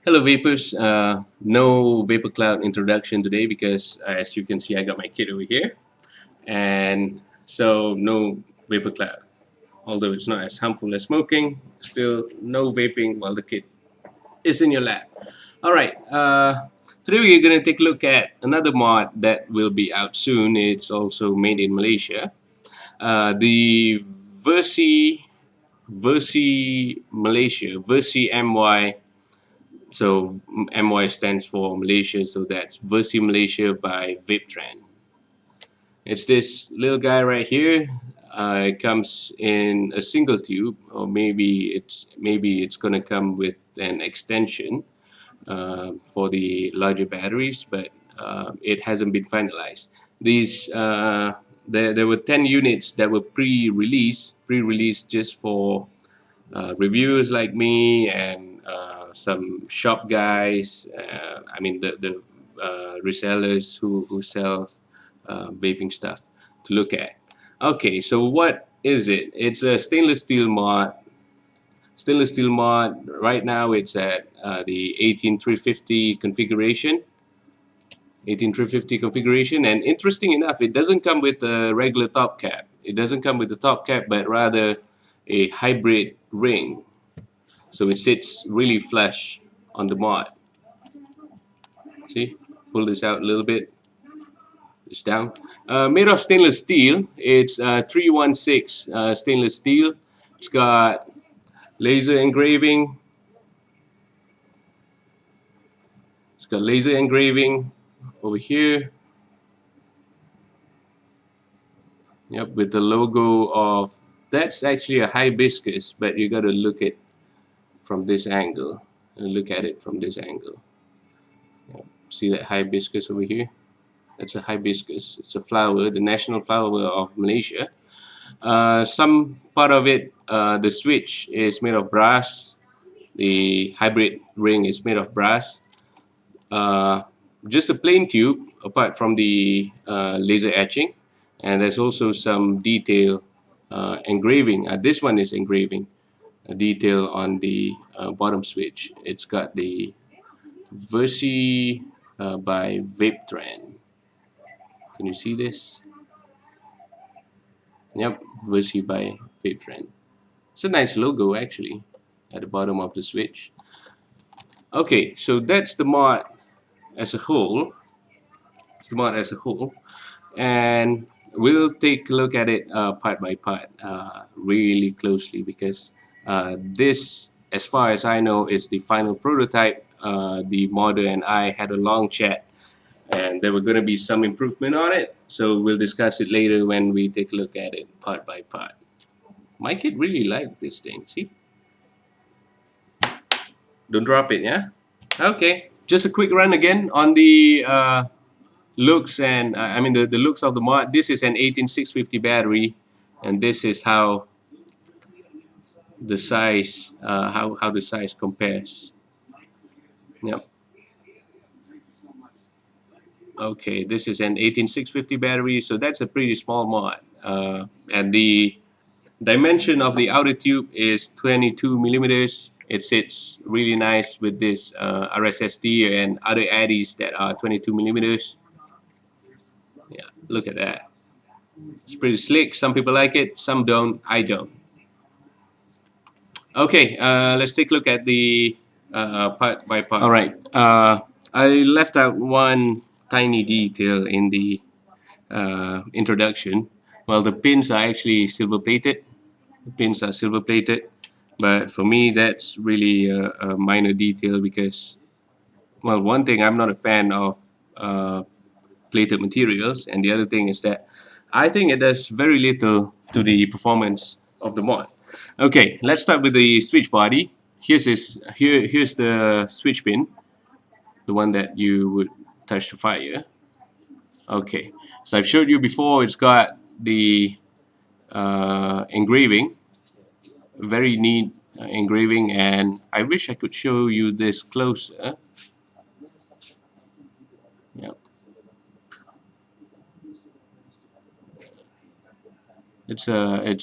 Hello Vapors, no Vapor Cloud introduction today because as you can see I got my kit over here, and so no Vapor Cloud. Although it's not as harmful as smoking, still no vaping while the kit is in your lab. Alright, today we're going to take a look at another mod that will be out soon. It's also made in Malaysia. The Versi Malaysia, Versi-MY. So MY stands for Malaysia, so that's Versi Malaysia by VapeTrend. It's this little guy right here. It comes in a single tube, or maybe it's gonna come with an extension for the larger batteries, but it hasn't been finalized. These there were 10 units that were pre-released just for reviewers like me and some shop guys. I mean the resellers who sell vaping stuff to look at. Okay, so what is it? It's a stainless steel mod. Stainless steel mod. Right now it's at the 18350 configuration. 18350 configuration, and interesting enough, it doesn't come with a regular top cap. It doesn't come with the top cap, but rather a hybrid ring. So it sits really flush on the mod. See, pull this out a little bit. It's down. Made of stainless steel. It's 316 stainless steel. It's got laser engraving. It's got laser engraving over here. Yep, with the logo of, that's actually a hibiscus, but you got to look at from this angle. Look at it from this angle. Yep. See that hibiscus over here? That's a hibiscus. It's a flower, the national flower of Malaysia. Some part of it, the switch is made of brass. The hybrid ring is made of brass. Just a plain tube, apart from the laser etching. And there's also some detail engraving. This one is engraving. A detail on the bottom switch. It's got the Versi by VapeTrend. Can you see this? Yep, Versi by VapeTrend. It's a nice logo actually at the bottom of the switch. Okay, so that's the mod as a whole. It's the mod as a whole, and we'll take a look at it part by part really closely because this, as far as I know, is the final prototype. The modder and I had a long chat, and there were going to be some improvement on it, so we'll discuss it later when we take a look at it part by part. My kid really liked this thing. See, don't drop it, yeah. Okay, just a quick run again on the looks, and I mean the looks of the mod. This is an 18650 battery, and this is how the size how the size compares. Yep. Okay, this is an 18650 battery, so that's a pretty small mod, and the dimension of the outer tube is 22 millimeters. It sits really nice with this RSSD and other addies that are 22 millimeters. Yeah, look at that. It's pretty slick. Some people like it, some don't. I don't. Okay, let's take a look at the part by part. All right, I left out one tiny detail in the introduction. Well, the pins are actually silver plated. The pins are silver plated, but for me that's really a minor detail because, well, one thing, I'm not a fan of plated materials, and the other thing is that I think it does very little to the performance of the mod. Okay, let's start with the switch body. Here's the switch pin, the one that you would touch to fire. Okay, so I've showed you before. It's got the engraving, very neat engraving, and I wish I could show you this closer. Yeah. It's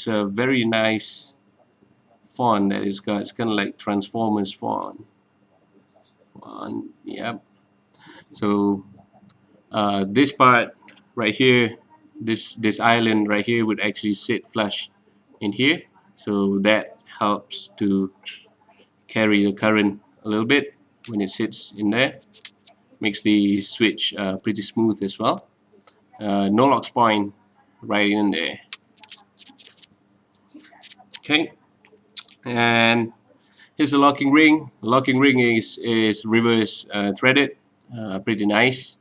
a very nice font that it's got. It's kind of like Transformers font. Yep. So this part right here, this island right here would actually sit flush in here, so that helps to carry the current a little bit when it sits in there. Makes the switch pretty smooth as well. Noalox point right in there. Okay, and here's the locking ring. Locking ring is reverse threaded, pretty nice,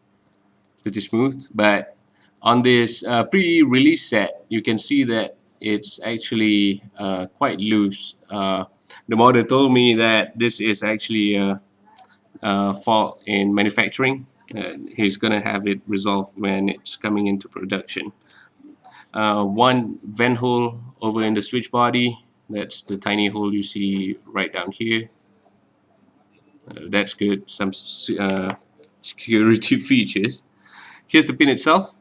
pretty smooth. But on this pre-release set, you can see that it's actually quite loose. The model told me that this is actually a fault in manufacturing. He's gonna have it resolved when it's coming into production. One vent hole over in the switch body. That's the tiny hole you see right down here. That's good. Some security features. Here's the pin itself.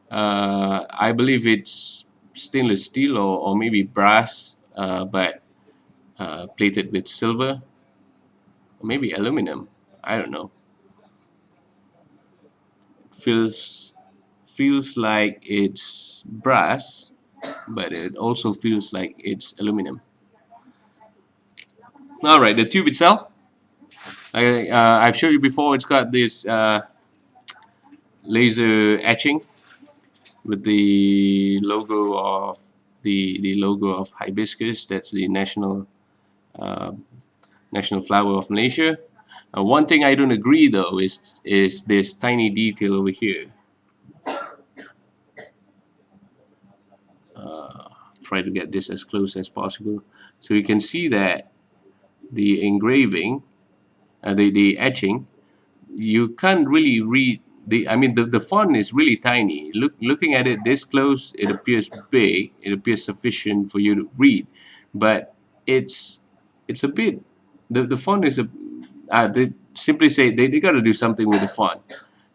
I believe it's stainless steel or maybe brass, but plated with silver, or maybe aluminum. I don't know. Feels like it's brass, but it also feels like it's aluminum. All right, the tube itself. I've showed you before. It's got this laser etching with the logo of the logo of hibiscus. That's the uh, national flower of Malaysia. One thing I don't agree though is this tiny detail over here. Try to get this as close as possible, so you can see that the engraving, the etching, you can't really read the. I mean, the font is really tiny. Looking at it this close, it appears big. It appears sufficient for you to read, but it's a bit. The font is a. They simply say they got to do something with the font,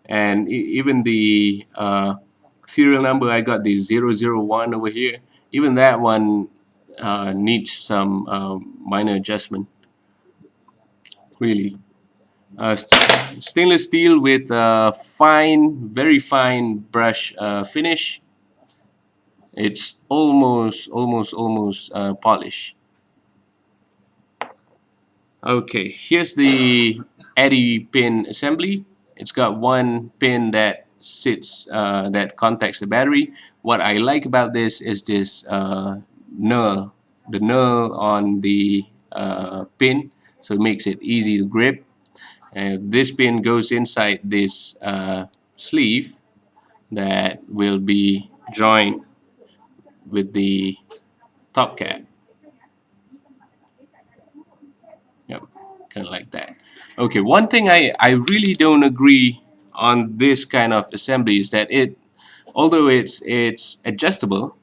and even the serial number, I got the 001 over here. Even that one needs some minor adjustment. Really. Stainless steel with fine, very fine brush finish. It's almost polished. Okay, here's the ADDY pin assembly. It's got one pin that sits that contacts the battery. What I like about this is this knurl, the knurl on the pin, so it makes it easy to grip. And this pin goes inside this sleeve that will be joined with the top cap. Yep, kind of like that. Okay, one thing I really don't agree on this kind of assembly is that although it's adjustable,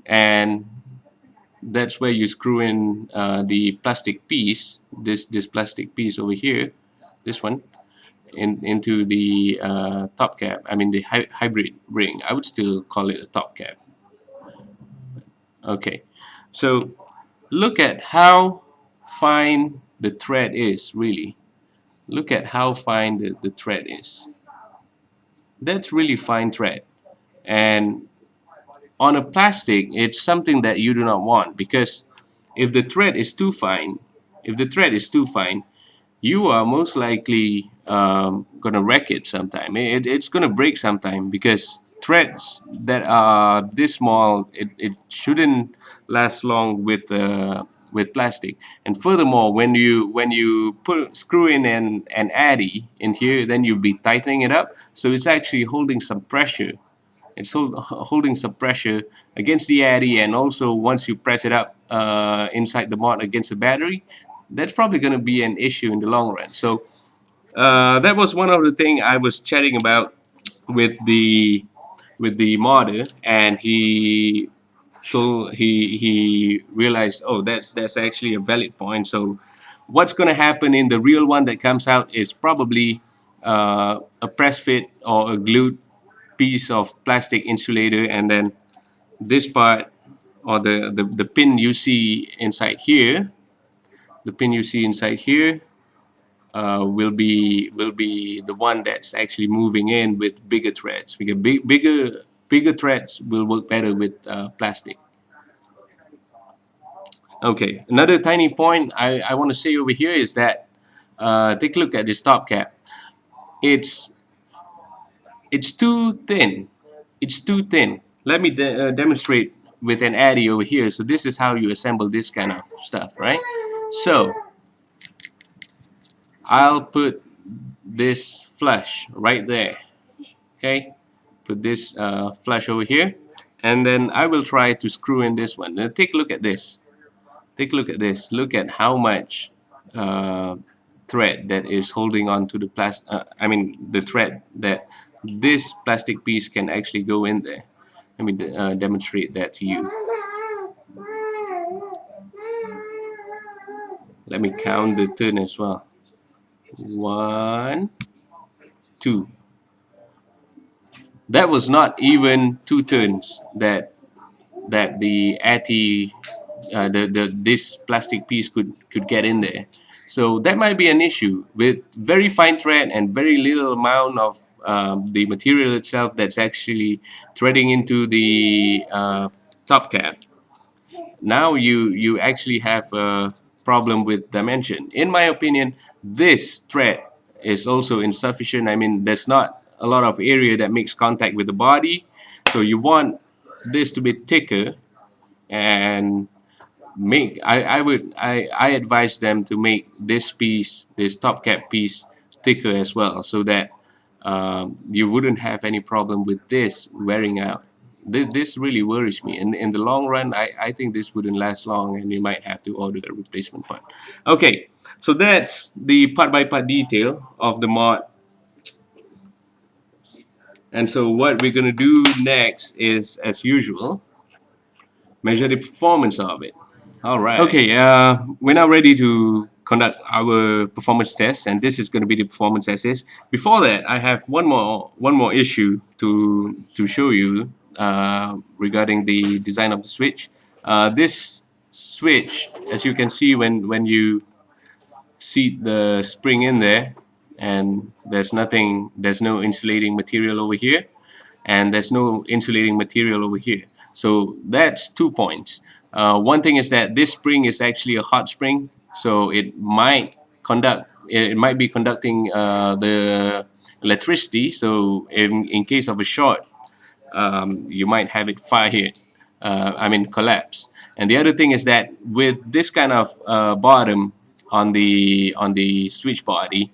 and that's where you screw in the plastic piece, this plastic piece over here, this one, into the top cap. I mean the hybrid ring. I would still call it a top cap. Okay, so look at how fine the thread is. Really, look at how fine the thread is. That's really fine thread, and on a plastic, it's something that you do not want, because if the thread is too fine, if the thread is too fine, you are most likely gonna wreck it sometime. It's gonna break sometime, because threads that are this small, it shouldn't last long with plastic. And furthermore, when you put screw in an addy in here, then you'll be tightening it up, so it's actually holding some pressure. It's holding some pressure against the addy, and also once you press it up inside the mod against the battery, that's probably going to be an issue in the long run. So that was one of the things I was chatting about with the modder, and he realized, oh, that's actually a valid point. So what's going to happen in the real one that comes out is probably a press fit or a glued piece of plastic insulator, and then this part, or the pin you see inside here, the pin you see inside here, will be the one that's actually moving in with bigger threads, because bigger threads will work better with plastic. Okay, another tiny point I want to say over here is that take a look at this top cap. It's too thin. It's too thin. Let me demonstrate with an addy over here. So this is how you assemble this kind of stuff, right? So I'll put this flush right there. Okay, put this flush over here, and then I will try to screw in this one. Now take a look at this. Take a look at this. Look at how much thread that is holding on to the I mean the thread that this plastic piece can actually go in there. Let me demonstrate that to you. Let me count the turn as well. 1, 2. That was not even 2 turns that the atty this plastic piece could get in there. So that might be an issue with very fine thread and very little amount of the material itself that's actually threading into the top cap. Now you actually have a problem with dimension. In my opinion, this thread is also insufficient. I mean, there's not a lot of area that makes contact with the body, so you want this to be thicker, and I advise them to make this piece, this top cap piece, thicker as well, so that you wouldn't have any problem with this wearing out. This really worries me. In the long run, I think this wouldn't last long, and you might have to order a replacement part. Okay, so that's the part by part detail of the mod. And so what we're gonna do next is, as usual, measure the performance of it. All right. Okay, we're now ready to conduct our performance test, and this is going to be the performance essays. Before that, I have one more issue to show you regarding the design of the switch. This switch, as you can see, when you seat the spring in there, and there's no insulating material over here, and there's no insulating material over here. So that's 2 points. One thing is that this spring is actually a hot spring, so it might be conducting the electricity. So in case of a short, you might have it fired, collapse. And the other thing is that with this kind of bottom on the switch body,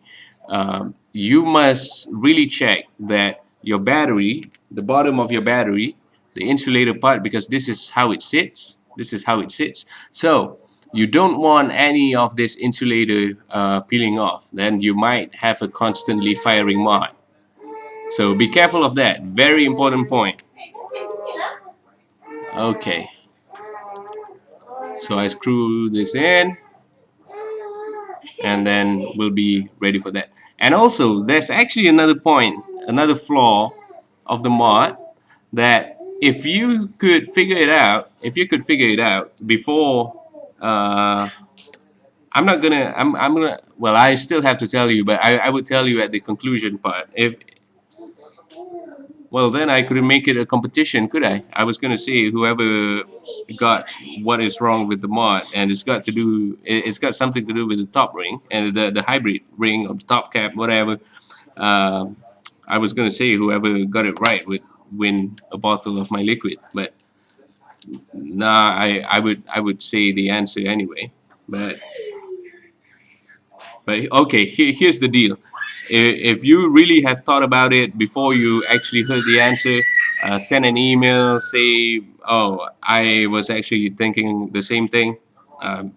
you must really check that your battery, the bottom of your battery, the insulator part, because this is how it sits. This is how it sits. So you don't want any of this insulator peeling off. Then you might have a constantly firing mod. So be careful of that. Very important point. Okay. So I screw this in, and then we'll be ready for that. And also, there's actually another point, another flaw of the mod, that if you could figure it out, before, I'm gonna, well, I still have to tell you, but I would tell you at the conclusion part. Well, then I couldn't make it a competition, could I? I was gonna say whoever got what is wrong with the mod, and it's got something to do with the top ring and the hybrid ring of the top cap, whatever. I was gonna say whoever got it right would win a bottle of my liquid, but nah, I would say the answer anyway. But okay, here's the deal. If you really have thought about it before you actually heard the answer, send an email, say, oh, I was actually thinking the same thing.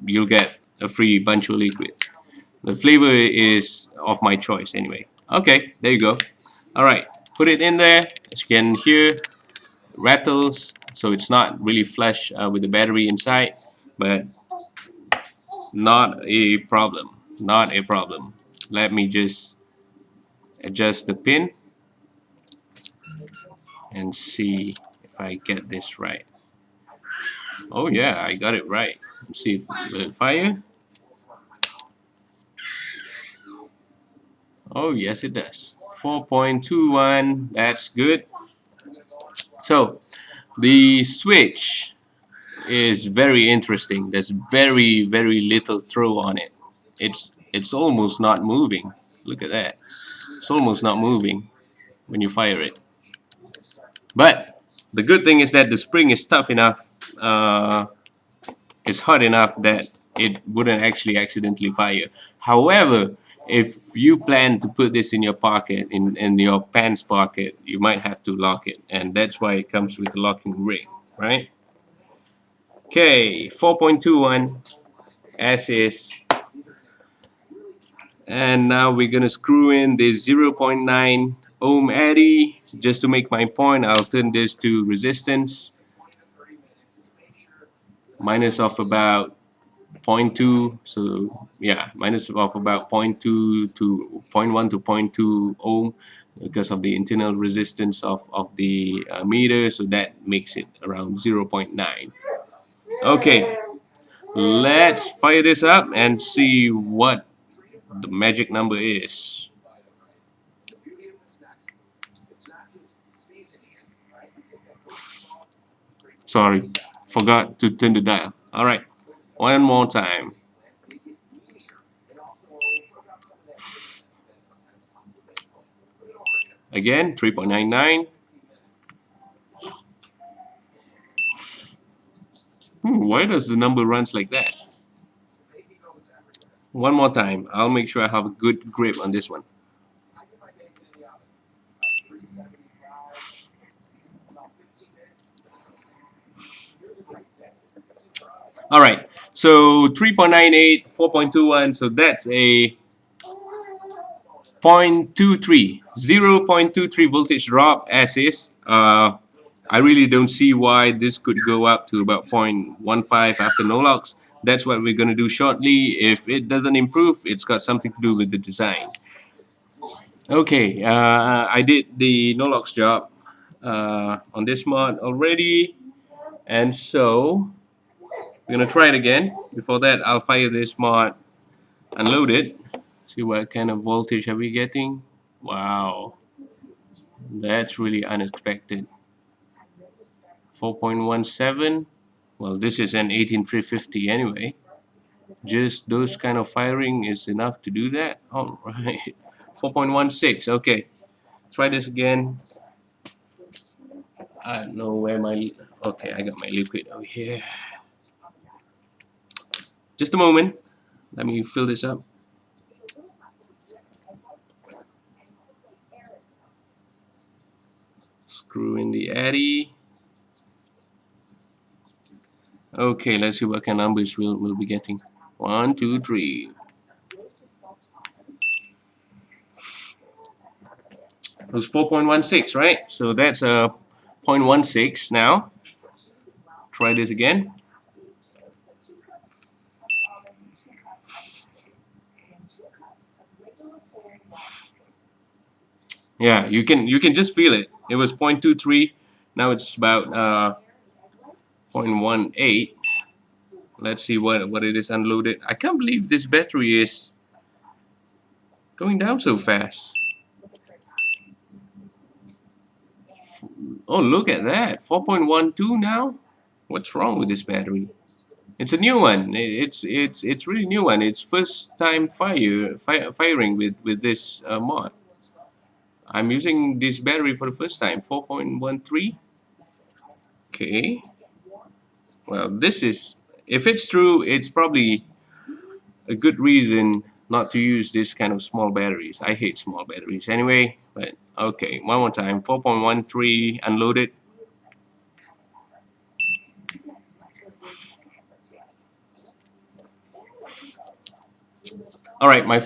You'll get a free Bancho liquid. The flavor is of my choice anyway. Okay, there you go. All right, put it in there. As you can hear, rattles, so it's not really flush with the battery inside, but not a problem. Not a problem. Let me just adjust the pin and see if I get this right. Oh yeah, I got it right. Let's see if will it fire. Oh, yes, it does. 4.21, that's good. So the switch is very interesting. There's very little throw on it. It's almost not moving. Look at that. It's almost not moving when you fire it. But the good thing is that the spring is tough enough. It's hot enough that it wouldn't actually accidentally fire. However, if you plan to put this in your pocket, in your pants pocket, you might have to lock it, and that's why it comes with a locking ring, right? Okay, 4.21 as is. And now we're gonna screw in this 0.9 ohm atty. Just to make my point, I'll turn this to resistance. Minus of about 0.2, so yeah, minus of about 0.2 to 0.1 to 0.2 ohm because of the internal resistance of the meter, so that makes it around 0.9. Okay, let's fire this up and see what the magic number is. Sorry, forgot to turn the dial. All right, one more time. Again, 3.99. Why does the number runs like that? One more time. I'll make sure I have a good grip on this one. All right. So 3.98, 4.21. So that's a 0.23, 0.23 voltage drop as is. I really don't see why this could go up to about 0.15 after Noalox. That's what we're going to do shortly. If it doesn't improve, it's got something to do with the design. Okay, I did the Noalox job on this mod already. And so we're going to try it again. Before that, I'll fire this mod, unload it, see what kind of voltage are we getting. Wow, that's really unexpected. 4.17. Well, this is an 18350 anyway. Just those kind of firing is enough to do that. All right. 4.16. Okay, try this again. I don't know where my... Okay, I got my liquid over here. Just a moment. Let me fill this up. Screw in the atty. Okay, let's see what kind of numbers we'll be getting. 1, 2, 3. It was 4.16, right? So that's a 0.16 now. Try this again. Yeah, you can just feel it. It was 0.23. Now it's about 0.18. Let's see what it is unloaded. I can't believe this battery is going down so fast. Oh, look at that. 4.12 now. What's wrong with this battery? It's a new one. It's really new one. It's first time firing with this mod. I'm using this battery for the first time. 4.13. Okay. Well, this is, if it's true, it's probably a good reason not to use this kind of small batteries. I hate small batteries anyway. But okay, one more time. 4.13 unloaded. All right, my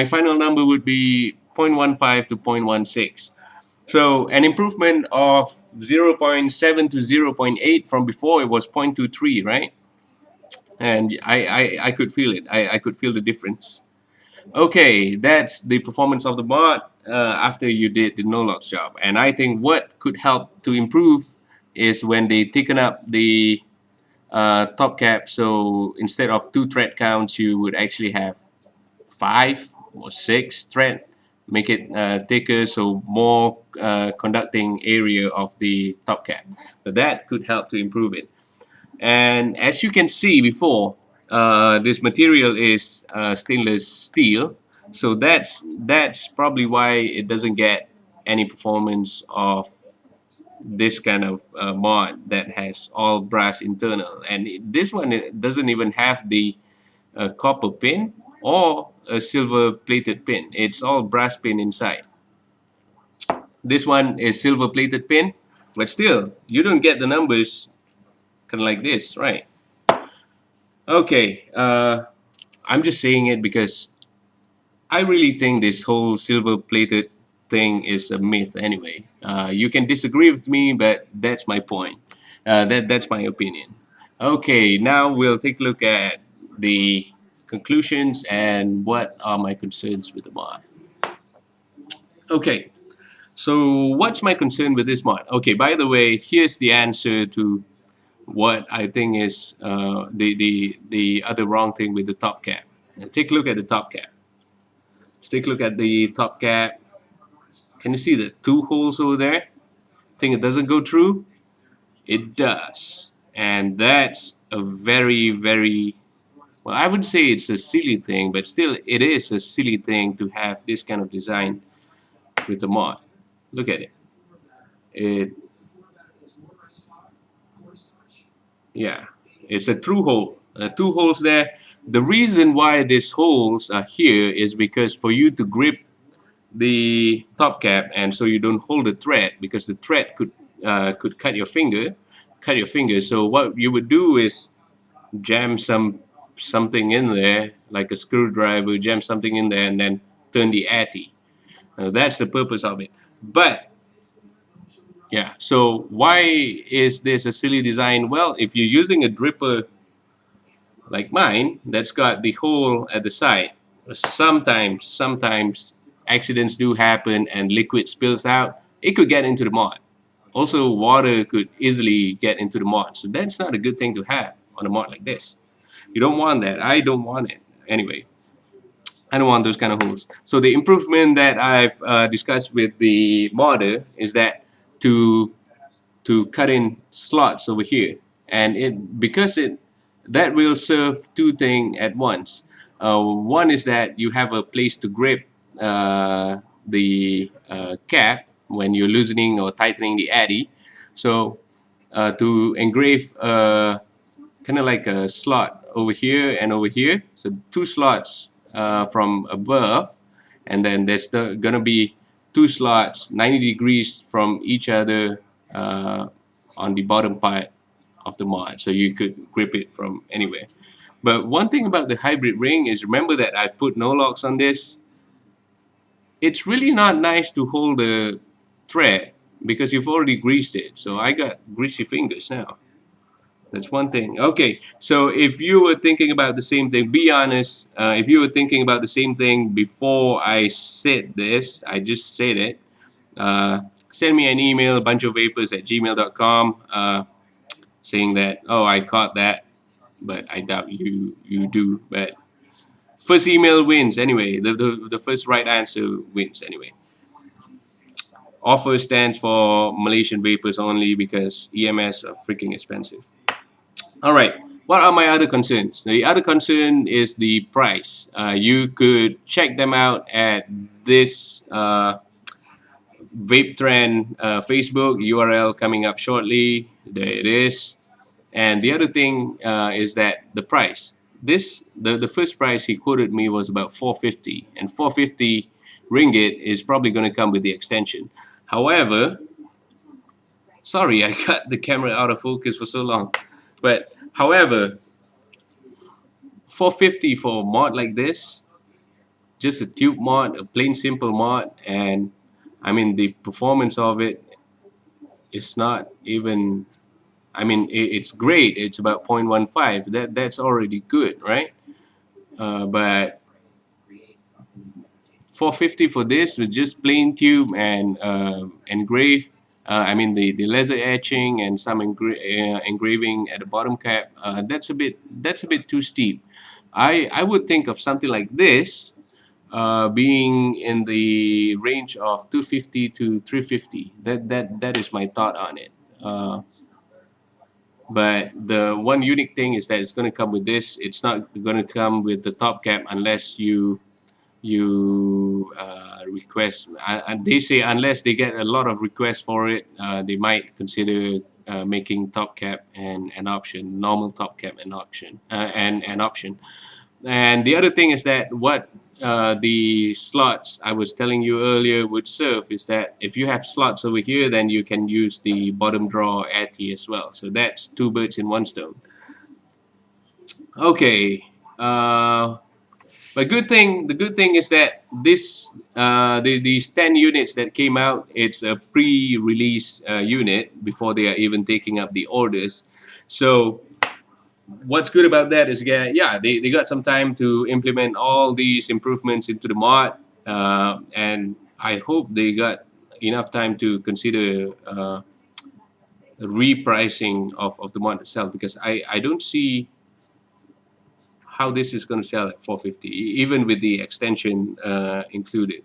final number would be 0.15 to 0.16. So an improvement of 0.7 to 0.8 from before. It was 0.23, right? And I could feel it. I could feel the difference. Okay, that's the performance of the mod after you did the Noalox job. And I think what could help to improve is when they thicken up the top cap. So instead of 2 thread counts, you would actually have 5 or 6 thread. make it thicker, so more conducting area of the top cap. So that could help to improve it. And as you can see before, this material is stainless steel, so that's probably why it doesn't get any performance of this kind of mod that has all brass internal. And this one, it doesn't even have the copper pin or a silver plated pin. It's all brass pin inside. This one is silver plated pin, but still you don't get the numbers kind of like this, right? Okay, I'm just saying it because I really think this whole silver plated thing is a myth anyway. You can disagree with me, but that's my point. That's my opinion. Okay, now we'll take a look at the conclusions and what are my concerns with the mod. Okay, so what's my concern with this mod? Okay, by the way, here's the answer to what I think is the other wrong thing with the top cap. Now, take a look at the top cap. Let's take a look at the top cap. Can you see the two holes over there? Think it doesn't go through? It does. And that's a very, very, well, I would say it's a silly thing, but still it is a silly thing to have this kind of design with the mod. Look at it. Yeah, it's a through hole. Two holes there. The reason why these holes are here is because for you to grip the top cap, and so you don't hold the thread, because the thread could cut your finger. So what you would do is jam something in there, like a screwdriver, jam something in there, and then turn the atty. That's the purpose of it. But yeah, so why is this a silly design? Well, if you're using a dripper like mine that's got the hole at the side, sometimes accidents do happen and liquid spills out. It could get into the mod. Also, water could easily get into the mod. So that's not a good thing to have on a mod like this. You don't want that. I don't want it. Anyway, I don't want those kind of holes. So the improvement that I've discussed with the modder is that to cut in slots over here, and that will serve two things at once. One is that you have a place to grip the cap when you're loosening or tightening the addy. So to engrave kind of like a slot over here and over here, so two slots from above, and then there's gonna be two slots 90 degrees from each other on the bottom part of the mod, so you could grip it from anywhere. But one thing about the hybrid ring is, remember that I put Noalox on this. It's really not nice to hold the thread because you've already greased it. So I got greasy fingers now. That's one thing. Okay, so if you were thinking about the same thing, be honest. If you were thinking about the same thing before I said this, I just said it. Send me an email, banchovapers@gmail.com, saying that, oh, I caught that, but I doubt you do. But first email wins anyway. The first right answer wins anyway. Offer stands for Malaysian vapors only because EMS are freaking expensive. All right. What are my other concerns? The other concern is the price. You could check them out at this VapeTrend Facebook URL coming up shortly. There it is. And the other thing is that the price. The first price he quoted me was about 450, and 450 ringgit is probably going to come with the extension. However, sorry, I got the camera out of focus for so long. But however, 450 for a mod like this, just a tube mod, a plain simple mod, and I mean the performance of it is not even, I mean it's great. It's about 0.15. That's already good, right? But 450 for this with just plain tube and engrave. I mean the laser etching and some engraving at the bottom cap. That's a bit too steep. I would think of something like this, being in the range of 250 to 350. That is my thought on it. But the one unique thing is that it's going to come with this. It's not going to come with the top cap unless you request. And they say unless they get a lot of requests for it, they might consider making top cap and an option, normal top cap and option, and an option. And the other thing is that what the slots I was telling you earlier would serve is that if you have slots over here, then you can use the bottom draw atty as well. So that's two birds in one stone. Okay. But the good thing is that these 10 units that came out, it's a pre-release unit before they are even taking up the orders. So what's good about that is, yeah, they got some time to implement all these improvements into the mod, and I hope they got enough time to consider repricing of the mod itself, because I don't see how this is going to sell at 450, even with the extension included.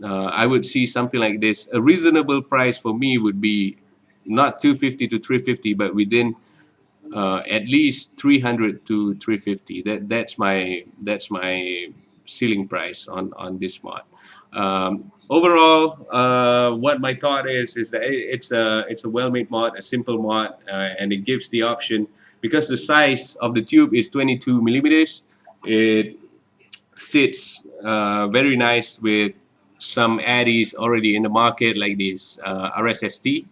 I would see something like this. A reasonable price for me would be not 250 to 350, but within at least 300 to 350. That's my ceiling price on this mod. Overall, what my thought is that it's a well-made mod, a simple mod, and it gives the option, because the size of the tube is 22 millimeters. It sits very nice with some addies already in the market, like this RSST.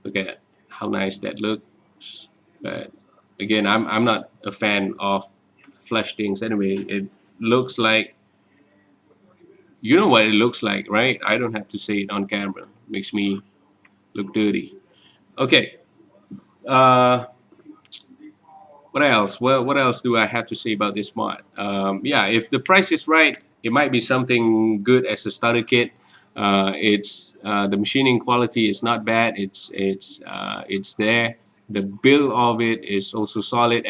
Look at how nice that looks. But again, I'm not a fan of flash things anyway. It looks like, you know what it looks like, right? I don't have to say it on camera. Makes me look dirty. Okay. Uh, what else? Well, what else do I have to say about this mod? Yeah, if the price is right, it might be something good as a starter kit. It's the machining quality is not bad. It's there. The build of it is also solid,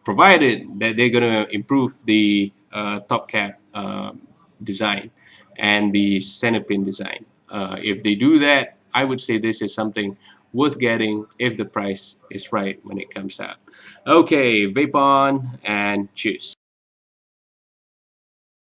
provided that they're gonna improve the top cap design and the center pin design. If they do that, I would say this is something worth getting if the price is right when it comes out. Okay, vape on and cheers.